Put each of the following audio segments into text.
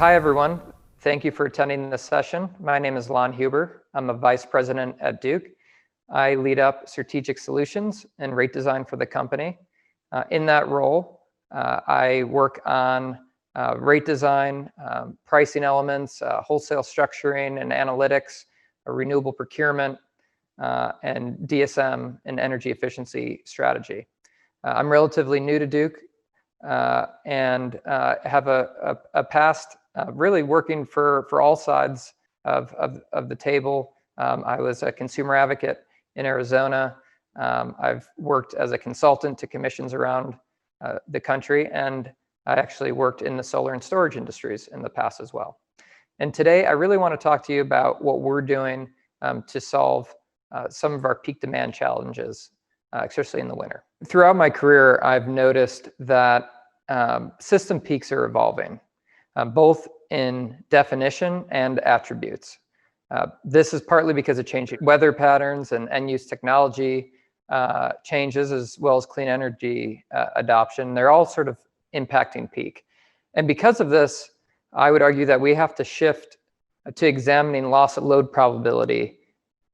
Hi, everyone. Thank you for attending this session. My name is Lon Huber. I'm a vice president at Duke. I lead up strategic solutions and rate design for the company. In that role, I work on rate design, pricing elements, wholesale structuring and analytics, renewable procurement, and DSM and energy efficiency strategy. I'm relatively new to Duke and have a past really working for all sides of the table. I was a consumer advocate in Arizona. I've worked as a consultant to commissions around the country, and I actually worked in the solar and storage industries in the past as well. And today, I really want to talk to you about what we're doing to solve some of our peak demand challenges, especially in the winter. Throughout my career, I've noticed that system peaks are evolving, both in definition and attributes. This is partly because of changing weather patterns and end-use technology changes, as well as clean energy adoption. They're all sort of impacting peak. And because of this, I would argue that we have to shift to examining loss of load probability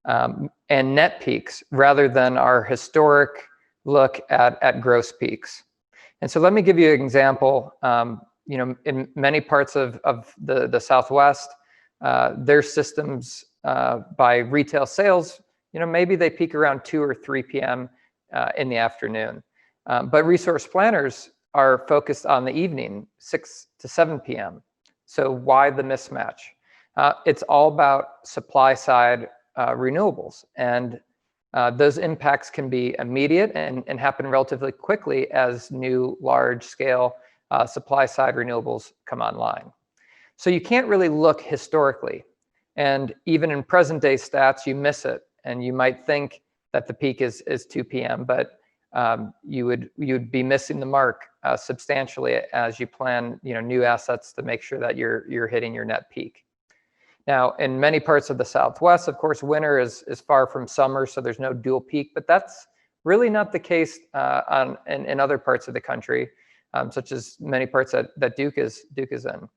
and net peaks rather than our historic look at gross peaks. And so let me give you an example. In many parts of the Southwest, their systems by retail sales, maybe they peak around 2 or 3 p.m. In the afternoon. But resource planners are focused on the evening, 6 to 7 p.m. So why the mismatch? It's all about supply side renewables. And those impacts can be immediate and happen relatively quickly as new large scale supply side renewables come online. So you can't really look historically. And even in present day stats, you miss it. And you might think that the peak is 2 p.m., but you'd be missing the mark substantially as you plan new assets to make sure that you're hitting your net peak. Now, in many parts of the Southwest, of course, winter is far from summer, so there's no dual peak, but that's really not the case in other parts of the country, such as many parts that Duke is in.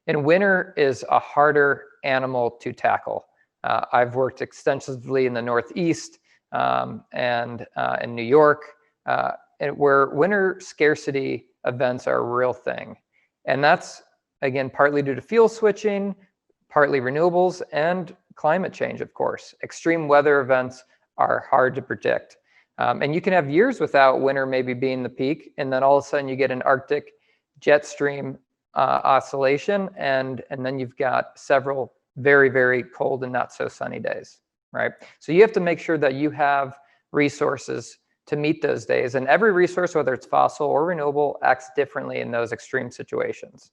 And winter is a harder animal to tackle. I've worked extensively in the Northeast and in New York, where winter scarcity events are a real thing. And that's, again, partly due to fuel switching, partly renewables, and climate change, of course. Extreme weather events are hard to predict. And you can have years without winter maybe being the peak, and then all of a sudden you get an Arctic jet stream oscillation, and then you've got several very, very cold and not so sunny days, right? So you have to make sure that you have resources to meet those days. And every resource, whether it's fossil or renewable, acts differently in those extreme situations.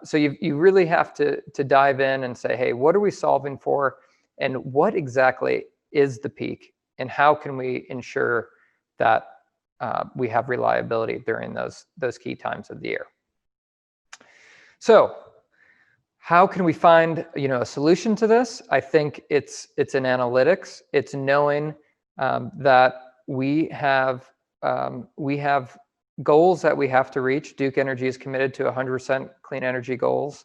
So you really have to dive in and say, hey, what are we solving for? And what exactly is the peak? And how can we ensure that we have reliability during those key times of the year? So how can we find a solution to this? I think it's in analytics. It's knowing that we have goals that we have to reach. Duke Energy is committed to 100% clean energy goals.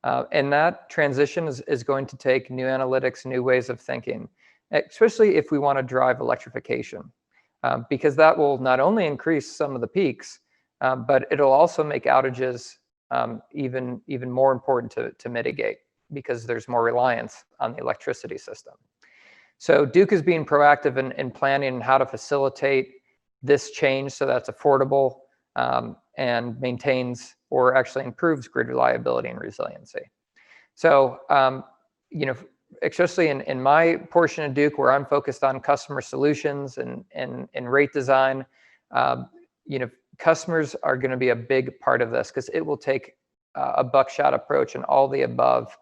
And that transition is going to take new analytics, new ways of thinking, especially if we want to drive electrification, because that will not only increase some of the peaks, but it'll also make outages even more important to mitigate, because there's more reliance on the electricity system. So Duke is being proactive in planning how to facilitate this change so that's affordable and maintains or actually improves grid reliability and resiliency. So, especially in my portion of Duke, where I'm focused on customer solutions and rate design, customers are going to be a big part of this, because it will take a buckshot approach and all the above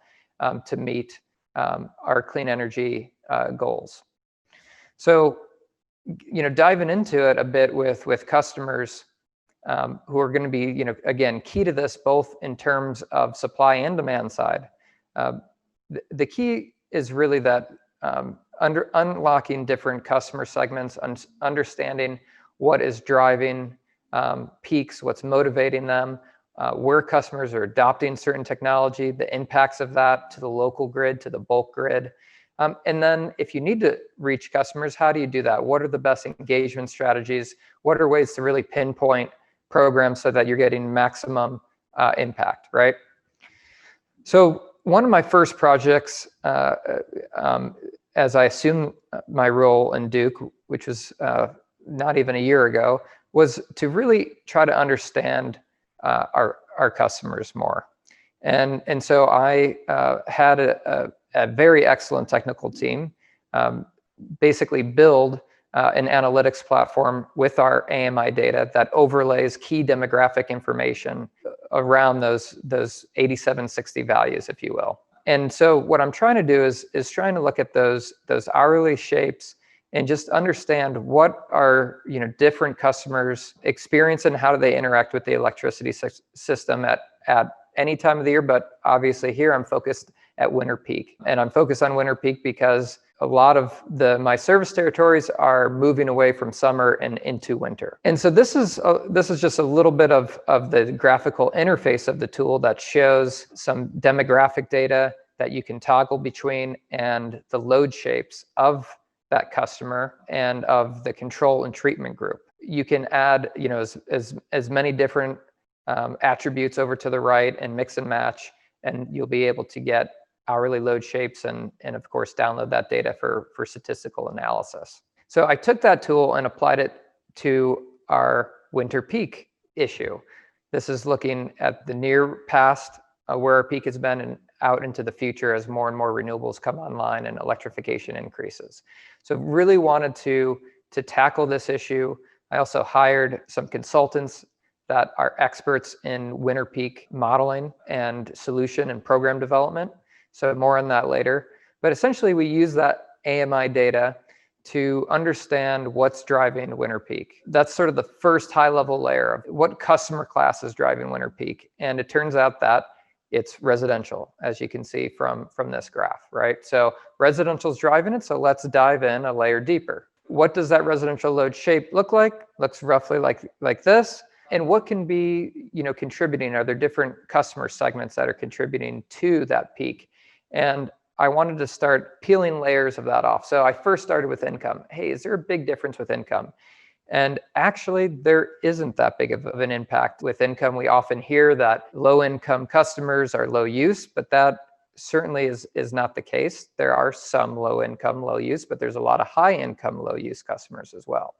to meet our clean energy goals. So, diving into it a bit with customers who are going to be, again, key to this, both in terms of supply and demand side. The key is really that unlocking different customer segments, understanding what is driving peaks, what's motivating them, where customers are adopting certain technology, the impacts of that to the local grid, to the bulk grid. And then if you need to reach customers, how do you do that? What are the best engagement strategies? What are ways to really pinpoint programs so that you're getting maximum impact, right? So one of my first projects, as I assumed my role in Duke, which was not even a year ago, was to really try to understand our customers more. And so I had a very excellent technical team basically build an analytics platform with our AMI data that overlays key demographic information around those 8760 values, if you will. And so what I'm trying to do is trying to look at those hourly shapes and just understand what are different customers experience and how do they interact with the electricity system at any time of the year. But obviously here I'm focused at winter peak, and I'm focused on winter peak because a lot of my service territories are moving away from summer and into winter. And so this is just a little bit of the graphical interface of the tool that shows some demographic data that you can toggle between and the load shapes of that customer and of the control and treatment group. You can add as many different attributes over to the right and mix and match, and you'll be able to get hourly load shapes and of course download that data for statistical analysis. So I took that tool and applied it to our winter peak issue. This is looking at the near past where our peak has been and out into the future as more and more renewables come online and electrification increases. So really wanted to tackle this issue. I also hired some consultants that are experts in winter peak modeling and solution and program development. So more on that later. But essentially we use that AMI data to understand what's driving winter peak. That's sort of the first high level layer of what customer class is driving winter peak. And it turns out that it's residential, as you can see from this graph, right? So residential is driving it, so let's dive in a layer deeper. What does that residential load shape look like? Looks roughly like this. And what can be contributing? Are there different customer segments that are contributing to that peak? And I wanted to start peeling layers of that off. So I first started with income. Hey, is there a big difference with income? And actually, there isn't that big of an impact with income. We often hear that low-income customers are low use, but that certainly is not the case. There are some low-income, low use, but there's a lot of high-income, low-use customers as well.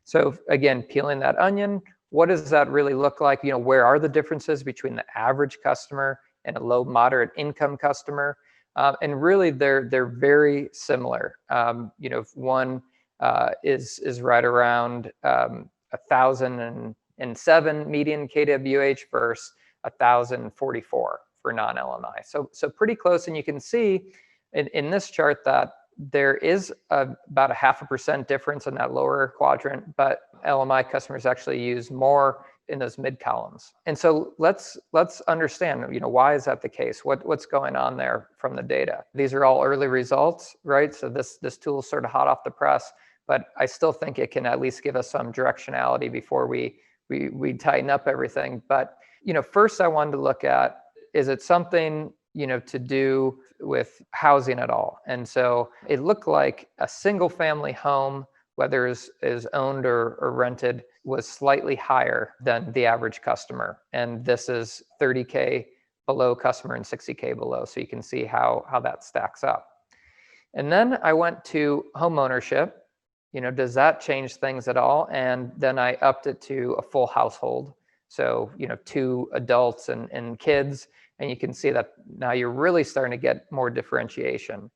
So again, peeling that onion, what does that really look like? Where are the differences between the average customer and a low, moderate income customer? And really, they're very similar. If one is right around 1,007 median kWh versus 1,044 for non-LMI. So pretty close, and you can see in this chart that there is about a 0.5% difference in that lower quadrant, but LMI customers actually use more in those mid columns. And so let's understand, why is that the case? What's going on there from the data? These are all early results, right? So this tool is sort of hot off the press, but I still think it can at least give us some directionality before we tighten up everything. But first I wanted to look at, is it something to do with housing at all? And so it looked like a single family home, whether is owned or rented, was slightly higher than the average customer. And this is 30K below customer and 60K below. So you can see how that stacks up. And then I went to home ownership. Does that change things at all? And then I upped it to a full household. So, 2 adults and kids. And you can see that now you're really starting to get more differentiation.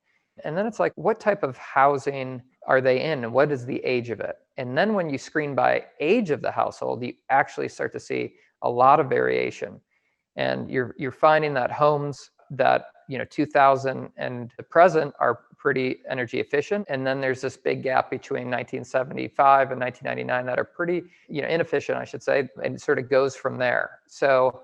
And then it's like, what type of housing are they in and what is the age of it? And then when you screen by age of the household, you actually start to see a lot of variation. And you're finding that homes that 2000 and the present are pretty energy efficient. And then there's this big gap between 1975 and 1999 that are pretty inefficient, I should say, and it sort of goes from there. So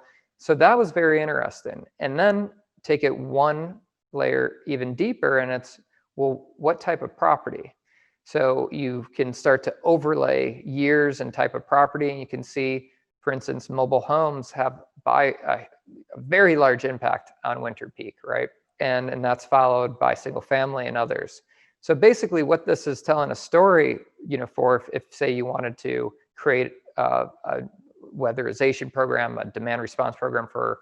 that was very interesting. And then take it one layer even deeper, and it's, well, what type of property? So you can start to overlay years and type of property, and you can see For instance, mobile homes have by a very large impact on winter peak, right? And that's followed by single family and others. So basically what this is telling a story, for if say you wanted to create a weatherization program, a demand response program for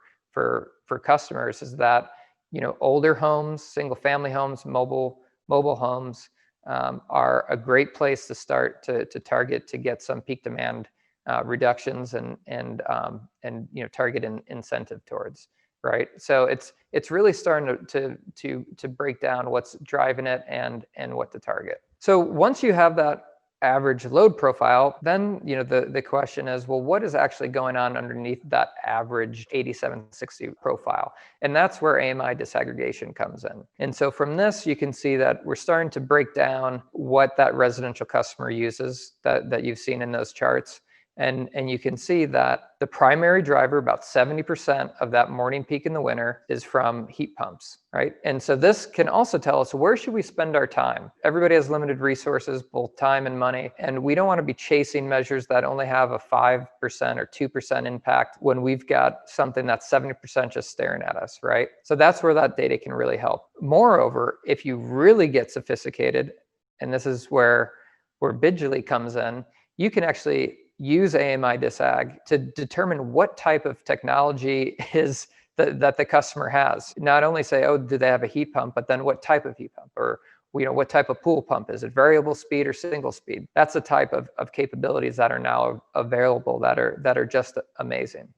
customers, is that, older homes, single family homes, mobile homes are a great place to start to target to get some peak demand reductions and target an incentive towards, right? So it's really starting to break down what's driving it and what to target. So once you have that average load profile, then the question is, well, what is actually going on underneath that average 8760 profile? And that's where AMI disaggregation comes in. And so from this, you can see that we're starting to break down what that residential customer uses that you've seen in those charts. And you can see that the primary driver, about 70% of that morning peak in the winter, is from heat pumps, right? And so this can also tell us, where should we spend our time? Everybody has limited resources, both time and money, and we don't want to be chasing measures that only have a 5% or 2% impact when we've got something that's 70% just staring at us, right? So that's where that data can really help. Moreover, if you really get sophisticated, and this is where Bidgely comes in, you can actually use AMI disag to determine what type of technology is that the customer has. Not only say, oh, do they have a heat pump, but then what type of heat pump, or what type of pool pump is it, variable speed or single speed? That's the type of capabilities that are now available that are just amazing.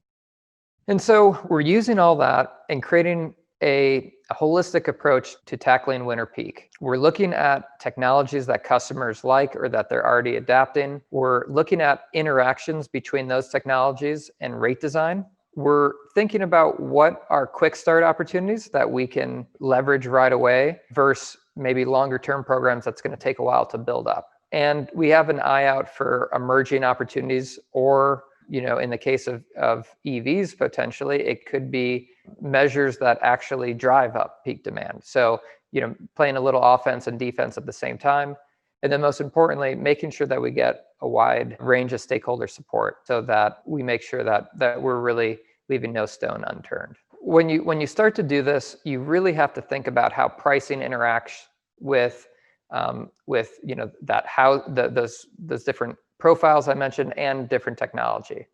And so we're using all that and creating a holistic approach to tackling winter peak. We're looking at technologies that customers like or that they're already adapting. We're looking at interactions between those technologies and rate design. We're thinking about what are quick start opportunities that we can leverage right away versus maybe longer term programs that's going to take a while to build up. And we have an eye out for emerging opportunities, or in the case of EVs, potentially, it could be measures that actually drive up peak demand. So, playing a little offense and defense at the same time. And then most importantly, making sure that we get a wide range of stakeholder support so that we make sure that we're really leaving no stone unturned. When you start to do this, you really have to think about how pricing interacts with those different profiles I mentioned and different technology.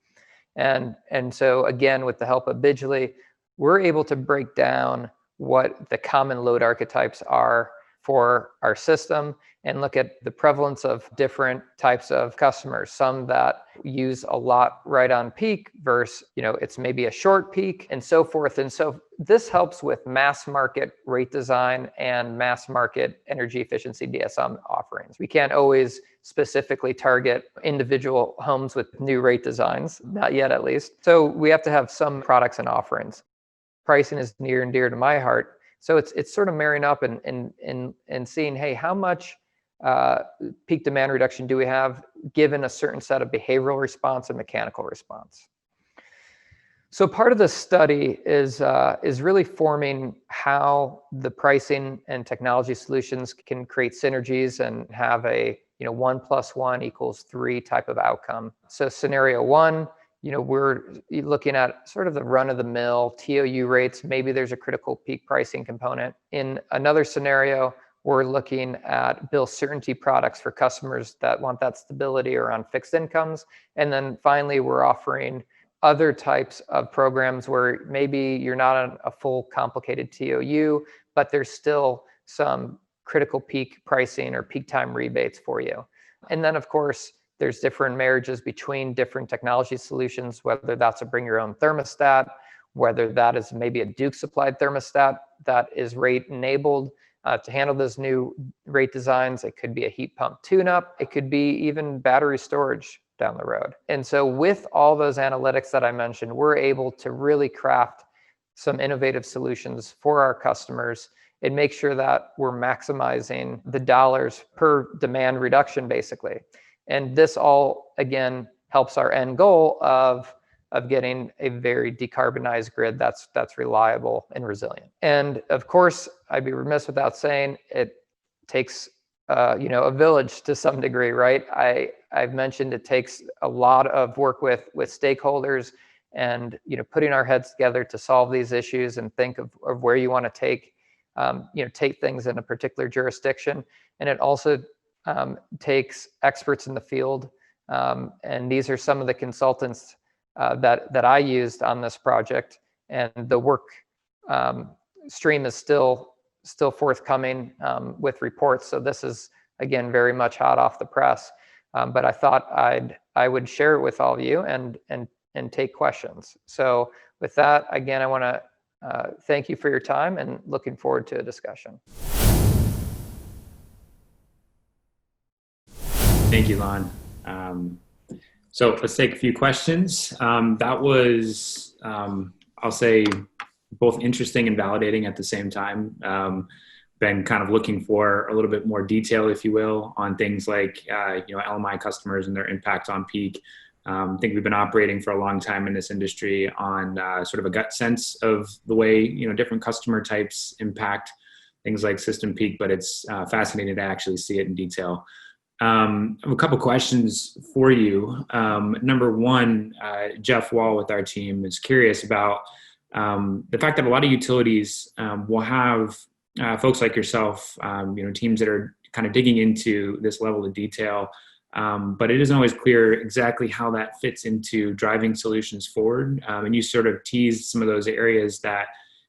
And so again, with the help of Bidgely, we're able to break down what the common load archetypes are for our system and look at the prevalence of different types of customers, some that use a lot right on peak versus, it's maybe a short peak and so forth. And so this helps with mass market rate design and mass market energy efficiency DSM offerings. We can't always specifically target individual homes with new rate designs, not yet at least. So we have to have some products and offerings. Pricing is near and dear to my heart. So it's sort of marrying up and seeing, hey, how much peak demand reduction do we have given a certain set of behavioral response and mechanical response? So part of this study is really forming how the pricing and technology solutions can create synergies and have a 1 + 1 = 3 type of outcome. So scenario one, we're looking at sort of the run-of-the-mill TOU rates. Maybe there's a critical peak pricing component. In another scenario, we're looking at bill certainty products for customers that want that stability or on fixed incomes. And then finally, we're offering other types of programs where maybe you're not on a full complicated TOU, but there's still some critical peak pricing or peak time rebates for you. And then, of course, there's different marriages between different technology solutions, whether that's a bring your own thermostat, whether that is maybe a Duke supplied thermostat that is rate enabled to handle those new rate designs. It could be a heat pump tune-up. It could be even battery storage down the road. And so with all those analytics that I mentioned, we're able to really craft some innovative solutions for our customers and make sure that we're maximizing the dollars per demand reduction, basically. And this all, again, helps our end goal of getting a very decarbonized grid that's reliable and resilient. And of course, I'd be remiss without saying it takes a village to some degree, right? I've mentioned, it takes a lot of work with stakeholders and putting our heads together to solve these issues and think of where you want to take take things in a particular jurisdiction. And it also takes experts in the field, and these are some of the consultants that I used on this project. And the work stream is still forthcoming with reports. So this is, again, very much hot off the press. But I thought I would share it with all of you and take questions. So with that, again, I want to thank you for your time and looking forward to a discussion. Thank you, Lon. So let's take a few questions. That was, I'll say, both interesting and validating at the same time. Been kind of looking for a little bit more detail, if you will, on things like LMI customers and their impact on peak. I think we've been operating for a long time in this industry on sort of a gut sense of the way different customer types impact things like system peak, but it's fascinating to actually see it in detail. I have a couple questions for you. Number one, Jeff Wall with our team is curious about the fact that a lot of utilities will have folks like yourself, teams that are kind of digging into this level of detail, but it isn't always clear exactly how that fits into driving solutions forward. And you sort of teased some of those areas that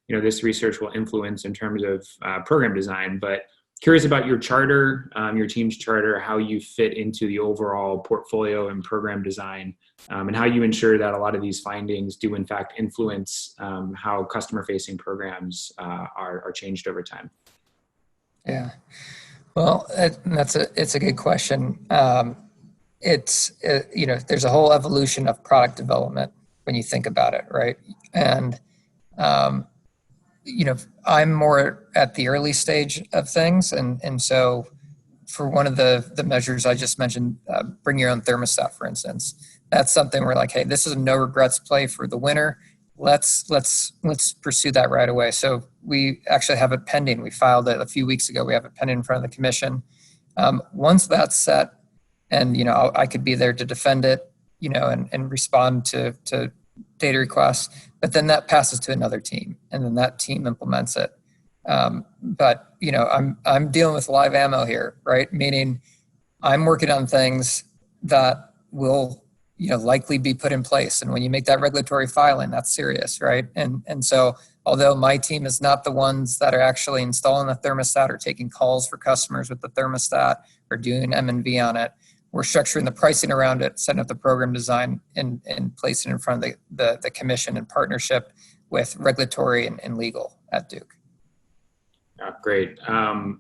this research will influence in terms of program design, but curious about your charter, your team's charter, how you fit into the overall portfolio and program design, and how you ensure that a lot of these findings do in fact influence how customer-facing programs are changed over time. Yeah, well, it's a good question. There's a whole evolution of product development when you think about it, right? And I'm more at the early stage of things. And so for one of the measures I just mentioned, bring your own thermostat, for instance, that's something we're like, hey, this is a no regrets play for the winter. Let's pursue that right away. So we actually have it pending. We filed it a few weeks ago. We have it pending in front of the commission. Once that's set, and I could be there to defend it, and respond to data requests, but then that passes to another team, and then that team implements it. But I'm dealing with live ammo here, right? Meaning I'm working on things that will likely be put in place, and when you make that regulatory filing, that's serious, right? And so although my team is not the ones that are actually installing the thermostat or taking calls for customers with the thermostat or doing M&V on it, we're structuring the pricing around it, setting up the program design, and placing it in front of the commission in partnership with regulatory and legal at Duke. Great.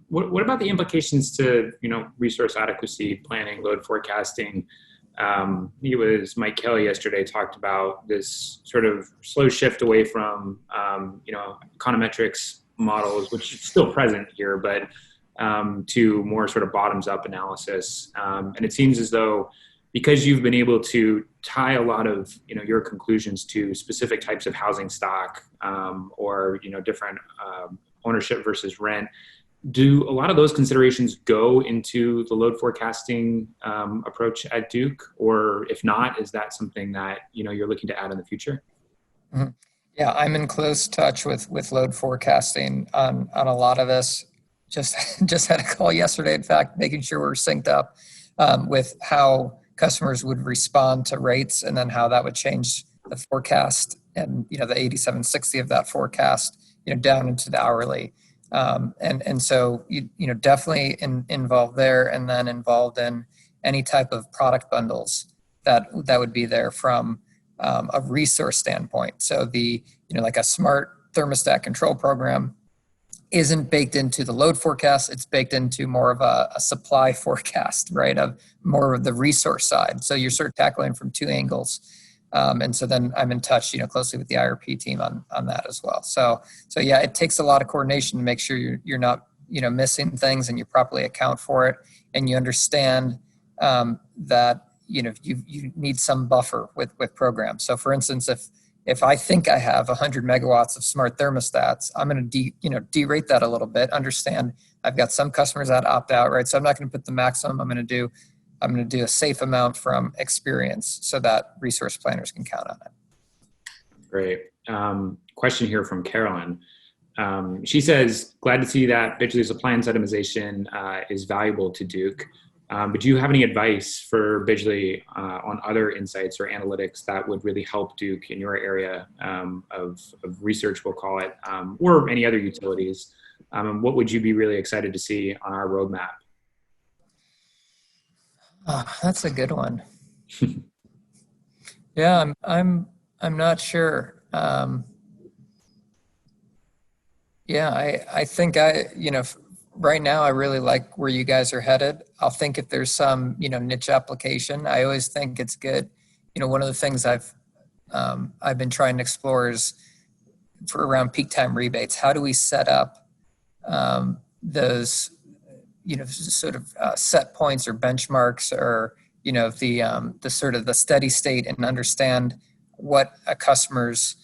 What about the implications to resource adequacy, planning, load forecasting? It was Mike Kelly yesterday talked about this sort of slow shift away from econometrics models, which is still present here, but to more sort of bottoms-up analysis. And it seems as though because you've been able to tie a lot of your conclusions to specific types of housing stock or different ownership versus rent, do a lot of those considerations go into the load forecasting approach at Duke? Or if not, is that something that you're looking to add in the future? Mm-hmm. Yeah, I'm in close touch with load forecasting on a lot of this. Just had a call yesterday, in fact, making sure we're synced up with how customers would respond to rates, and then how that would change the forecast and the 8760 of that forecast down into the hourly. And so definitely involved there, and then involved in any type of product bundles that would be there from a resource standpoint. So like a smart thermostat control program isn't baked into the load forecast. It's baked into more of a supply forecast, right? Of more of the resource side. So you're sort of tackling from two angles. And so then I'm in touch, closely with the IRP team on that as well. So yeah, it takes a lot of coordination to make sure you're not, missing things, and you properly account for it, and you understand that, you need some buffer with programs. So for instance, if I think I have 100 megawatts of smart thermostats, I'm going to derate that a little bit. Understand I've got some customers that opt out, right? So I'm not going to put the maximum. I'm going to do I'm going to do a safe amount from experience so that resource planners can count on it. Great. Question here from Carolyn. She says, glad to see that Bidgely appliance itemization is valuable to Duke. But do you have any advice for Bidgely on other insights or analytics that would really help Duke in your area of research, we'll call it, or any other utilities? What would you be really excited to see on our roadmap? Oh, that's a good one. Yeah, I'm not sure. Yeah, I think right now I really like where you guys are headed. I'll think if there's some, niche application. I always think it's good. One of the things I've been trying to explore is for around peak time rebates. How do we set up those, sort of set points or benchmarks, or the sort of the steady state, and understand what a customer's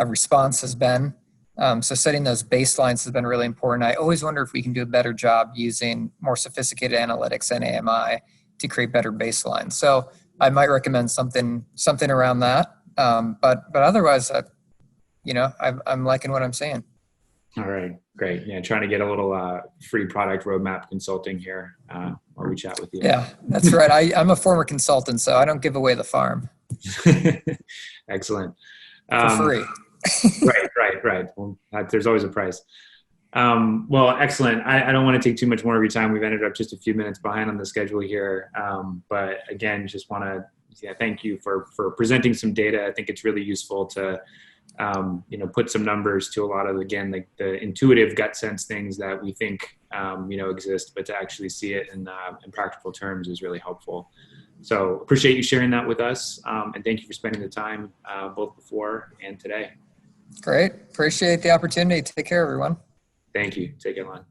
response has been. So setting those baselines has been really important. I always wonder if we can do a better job using more sophisticated analytics and AMI to create better baselines. So I might recommend something around that. But otherwise, I'm liking what I'm seeing. All right, great. Yeah, trying to get a little free product roadmap consulting here while we chat with you. Yeah, that's right. I'm a former consultant, so I don't give away the farm. Excellent. For free. Right. Well, there's always a price. Well, excellent. I don't want to take too much more of your time. We've ended up just a few minutes behind on the schedule here. But again, just want to thank you for presenting some data. I think it's really useful to put some numbers to a lot of, again, like the intuitive gut sense things that we think exist, but to actually see it in practical terms is really helpful. So appreciate you sharing that with us, and thank you for spending the time both before and today. Great. Appreciate the opportunity. Take care, everyone. Thank you. Take it on.